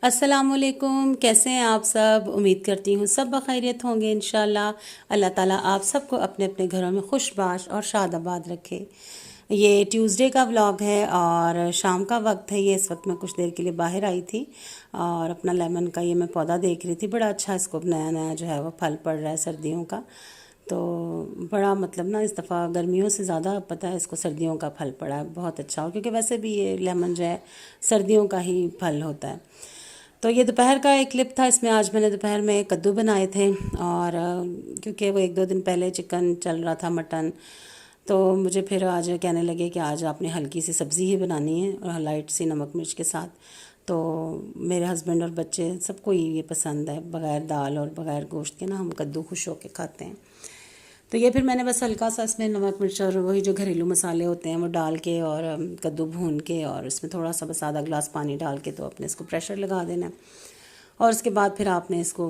अस्सलामुअलैकुम। कैसे हैं आप सब? उम्मीद करती हूँ सब बखैरियत होंगे इंशाल्लाह। अल्लाह ताला आप सबको अपने अपने घरों में खुशबाश और शादाबाद रखे। ये ट्यूसडे का व्लॉग है और शाम का वक्त है। ये इस वक्त मैं कुछ देर के लिए बाहर आई थी और अपना लेमन का ये मैं पौधा देख रही थी। बड़ा अच्छा इसको नया नया जो है वो फल पड़ रहा है सर्दियों का। तो बड़ा मतलब ना इस दफ़ा गर्मियों से ज़्यादा पता है इसको सर्दियों का फल पड़ा है। बहुत अच्छा हो, क्योंकि वैसे भी ये लेमन जो है सर्दियों का ही फल होता है। तो ये दोपहर का एक क्लिप था। इसमें आज मैंने दोपहर में कद्दू बनाए थे और क्योंकि वो एक दो दिन पहले चिकन चल रहा था, मटन, तो मुझे फिर आज कहने लगे कि आज आपने हल्की सी सब्ज़ी ही बनानी है और लाइट सी नमक मिर्च के साथ। तो मेरे हस्बैंड और बच्चे सबको ये पसंद है, बग़ैर दाल और बग़ैर गोश्त के ना हम कद्दू खुश होकर खाते हैं। तो ये फिर मैंने बस हल्का सा इसमें नमक मिर्च और वही जो घरेलू मसाले होते हैं वो डाल के और कद्दू भून के और इसमें थोड़ा सा बस आधा गिलास पानी डाल के तो अपने इसको प्रेशर लगा देना है। और उसके बाद फिर आपने इसको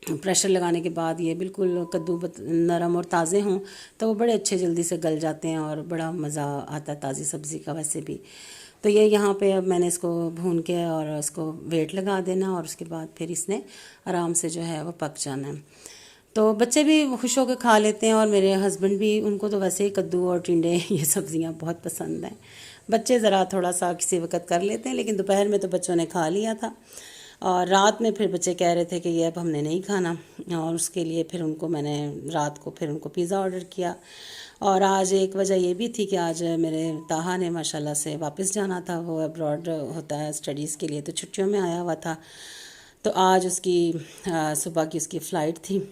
प्रेशर लगाने के बाद ये बिल्कुल कद्दू नरम और ताज़े हों तो वो बड़े अच्छे जल्दी से गल जाते हैं और बड़ा मज़ा आता है ताज़ी सब्ज़ी का वैसे भी। तो ये यहाँ पे अब मैंने इसको भून के और इसको वेट लगा देना और उसके बाद फिर इसने आराम से जो है वो पक जाना है। तो बच्चे भी खुश होकर खा लेते हैं और मेरे हस्बैंड भी, उनको तो वैसे ही कद्दू और टिंडे ये सब्ज़ियाँ बहुत पसंद हैं। बच्चे ज़रा थोड़ा सा किसी वक्त कर लेते हैं, लेकिन दोपहर में तो बच्चों ने खा लिया था और रात में फिर बच्चे कह रहे थे कि ये अब हमने नहीं खाना, और उसके लिए फिर उनको मैंने रात को फिर उनको पिज़्ज़ा ऑर्डर किया। और आज एक वजह ये भी थी कि आज मेरे ताहा ने माशाल्लाह से वापस जाना था। वो अब्रॉड होता है स्टडीज़ के लिए, तो छुट्टियों में आया हुआ था। तो आज उसकी सुबह की उसकी फ़्लाइट थी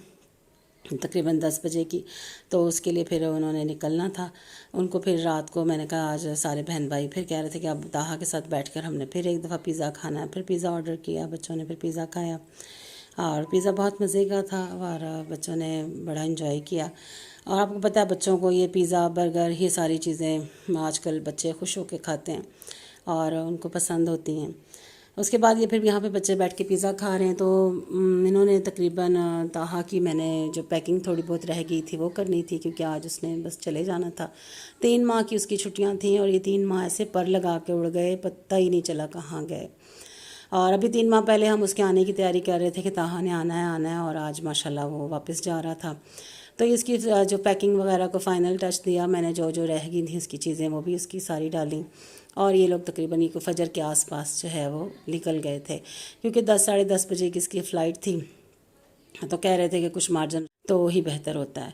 तकरीबन 10 बजे की, तो उसके लिए फिर उन्होंने निकलना था। उनको फिर रात को मैंने कहा आज सारे बहन भाई फिर कह रहे थे कि अब ताहा के साथ बैठकर हमने फिर एक दफ़ा पिज़्ज़ा खाना है। फिर पिज़्ज़ा ऑर्डर किया, बच्चों ने फिर पिज़्ज़ा खाया और पिज़्ज़ा बहुत मज़े का था और बच्चों ने बड़ा इन्जॉय किया। और आपको पता है बच्चों को ये पिज़्ज़ा बर्गर ये सारी चीज़ें आजकल बच्चे खुश होकर खाते हैं और उनको पसंद होती हैं। उसके बाद ये फिर यहाँ पे बच्चे बैठ के पिज़्ज़ा खा रहे हैं। तो इन्होंने तकरीबन ताहा की मैंने जो पैकिंग थोड़ी बहुत रह गई थी वो करनी थी, क्योंकि आज उसने बस चले जाना था। 3 माह की उसकी छुट्टियाँ थीं और ये 3 माह ऐसे पर लगा के उड़ गए, पता ही नहीं चला कहाँ गए। और अभी 3 माह पहले हम उसके आने की तैयारी कर रहे थे कि ताहा ने आना है और आज माशाल्लाह वो वापस जा रहा था। तो इसकी जो पैकिंग वगैरह को फ़ाइनल टच दिया मैंने, जो जो रह गई थी उसकी चीज़ें वो भी उसकी सारी डाली। और ये लोग तकरीबन ये फजर के आसपास जो है वो निकल गए थे, क्योंकि 10 साढ़े 10 बजे की इसकी फ़्लाइट थी। तो कह रहे थे कि कुछ मार्जिन तो ही बेहतर होता है।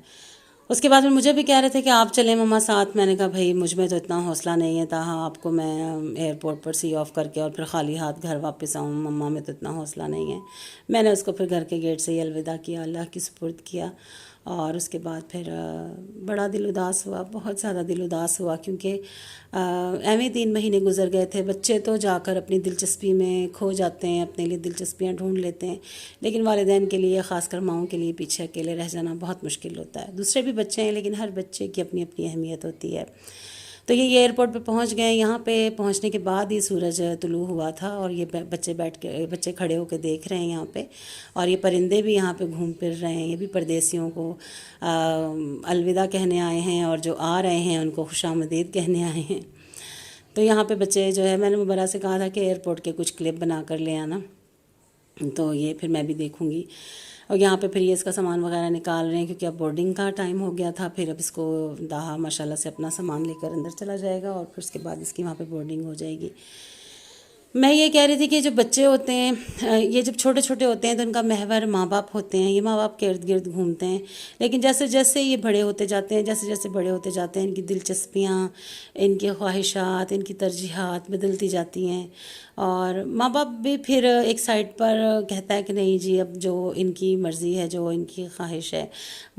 उसके बाद में मुझे भी कह रहे थे कि आप चलें मम्मा साथ। मैंने कहा भाई मुझ में तो इतना हौसला नहीं है ताहा आपको मैं एयरपोर्ट पर सी ऑफ करके और फिर खाली हाथ घर वापस आऊँ, मम्मा में तो इतना हौसला नहीं है। मैंने उसको फिर घर के गेट से ही अलविदा किया, अल्लाह की सुपुर्द किया। और उसके बाद फिर बड़ा दिल उदास हुआ, बहुत ज़्यादा दिल उदास हुआ, क्योंकि एवं 3 महीने गुजर गए थे। बच्चे तो जाकर अपनी दिलचस्पी में खो जाते हैं, अपने लिए दिलचस्पियाँ ढूंढ लेते हैं, लेकिन वालिदैन के लिए ख़ासकर माओं के लिए पीछे अकेले रह जाना बहुत मुश्किल होता है। दूसरे भी बच्चे हैं लेकिन हर बच्चे की अपनी अपनी अहमियत होती है। तो ये एयरपोर्ट पे पहुंच गए। यहाँ पे पहुंचने के बाद ही सूरज तुलू हुआ था और ये बच्चे खड़े होकर देख रहे हैं यहाँ पे। और ये परिंदे भी यहाँ पे घूम फिर रहे हैं, ये भी परदेसियों को अलविदा कहने आए हैं और जो आ रहे हैं उनको खुशामदीद कहने आए हैं। तो यहाँ पे बच्चे जो है, मैंने मुबरा से कहा था कि एयरपोर्ट के कुछ क्लिप बना कर ले आना, तो ये फिर मैं भी देखूँगी। और यहाँ पे फिर ये इसका सामान वगैरह निकाल रहे हैं, क्योंकि अब बोर्डिंग का टाइम हो गया था। फिर अब इसको दाहा माशाल्लाह से अपना सामान लेकर अंदर चला जाएगा और फिर उसके बाद इसकी वहाँ पे बोर्डिंग हो जाएगी। मैं ये कह रही थी कि जो बच्चे होते हैं ये जब छोटे छोटे होते हैं तो इनका महवर माँ बाप होते हैं, ये माँ बाप के इर्द गिर्द घूमते हैं। लेकिन जैसे जैसे ये बड़े होते जाते हैं, जैसे जैसे बड़े होते जाते हैं, इनकी दिलचस्पियाँ, इनकी ख्वाहिशात, इनकी तरजीहात बदलती जाती हैं। और माँ बाप भी फिर एक साइड पर कहता है कि नहीं जी अब जो इनकी मर्ज़ी है, जो इनकी ख्वाहिश है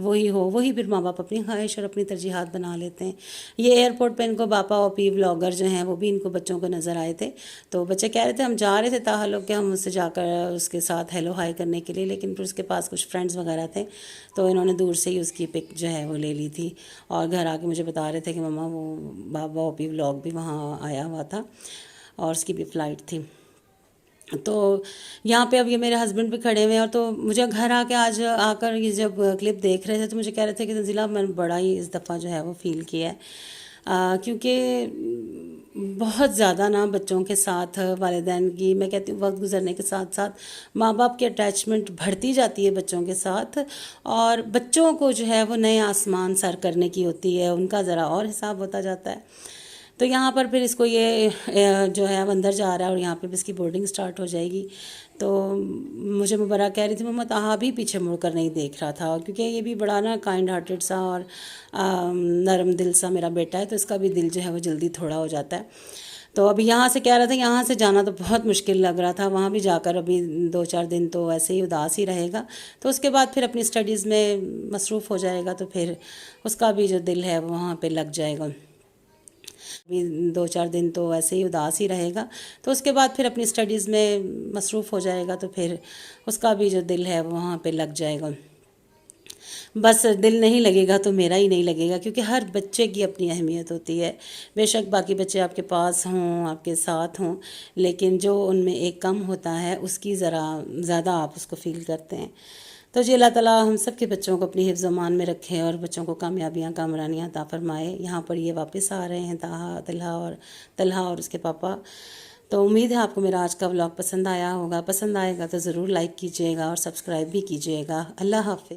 वही हो, वही फिर माँ बाप अपनी ख्वाहिश और अपनी तरजीहात बना लेते हैं। ये एयरपोर्ट पे इनको बापा ओपी व्लॉगर जो हैं वो भी इनको बच्चों को नज़र आए थे। तो बच्चे कह रहे थे हम जा रहे थे ताहा लोग के, हम उससे जाकर उसके साथ हेलो हाय करने के लिए, लेकिन फिर उसके पास कुछ फ्रेंड्स वगैरह थे तो इन्होंने दूर से ही उसकी पिक जो है वो ले ली थी। और घर आके मुझे बता रहे थे कि मम्मा वो बाबा ओपी व्लॉग भी वहाँ आया हुआ था और उसकी भी फ़्लाइट थी। तो यहाँ पे अब ये मेरे हस्बैंड भी खड़े हुए हैं। और तो मुझे घर आके आज आकर ये जब क्लिप देख रहे थे तो मुझे कह रहे थे कि तंजीला मैंने बड़ा ही इस दफ़ा जो है वो फ़ील किया है, क्योंकि बहुत ज़्यादा ना बच्चों के साथ वालिदैन की, मैं कहती हूँ, वक्त गुजरने के साथ साथ माँ बाप की अटैचमेंट बढ़ती जाती है बच्चों के साथ। और बच्चों को जो है वो नए आसमान सर करने की होती है, उनका ज़रा और हिसाब होता जाता है। तो यहाँ पर फिर इसको ये जो है अब अंदर जा रहा है और यहाँ पे भी इसकी बोर्डिंग स्टार्ट हो जाएगी। तो मुझे मुबर्रा कह रही थी, मम्मा ताहा भी पीछे मुड़ कर नहीं देख रहा था, क्योंकि ये भी बड़ा ना काइंड हार्टेड सा और नरम दिल सा मेरा बेटा है, तो इसका भी दिल जो है वो जल्दी थोड़ा हो जाता है। तो अभी यहाँ से कह रहा था, यहाँ से जाना तो बहुत मुश्किल लग रहा था, वहाँ भी जाकर अभी 2-4 दिन तो ऐसे ही उदास ही रहेगा। तो उसके बाद फिर अपनी स्टडीज़ में मसरूफ़ हो जाएगा, तो फिर उसका भी जो दिल है वो वहाँ पे लग जाएगा। भी 2-4 दिन तो ऐसे ही उदास ही रहेगा, तो उसके बाद फिर अपनी स्टडीज़ में मसरूफ़ हो जाएगा, तो फिर उसका भी जो दिल है वो वहाँ पे लग जाएगा। बस दिल नहीं लगेगा तो मेरा ही नहीं लगेगा, क्योंकि हर बच्चे की अपनी अहमियत होती है। बेशक बाकी बच्चे आपके पास हों, आपके साथ हों, लेकिन जो उनमें एक कम होता है उसकी ज़रा ज़्यादा आप उसको फ़ील करते हैं। तो जी अल्लाह ताला हम सब के बच्चों को अपनी हिफ्ज़ अमान में रखे और बच्चों को कामयाबियाँ कामरानियाँ अता फ़रमाए। यहाँ पर ये वापस आ रहे हैं ताहा, तलहा और उसके पापा। तो उम्मीद है आपको मेरा आज का व्लॉग पसंद आया होगा। पसंद आएगा तो ज़रूर लाइक कीजिएगा और सब्सक्राइब भी कीजिएगा। अल्लाह हाफ़िज़।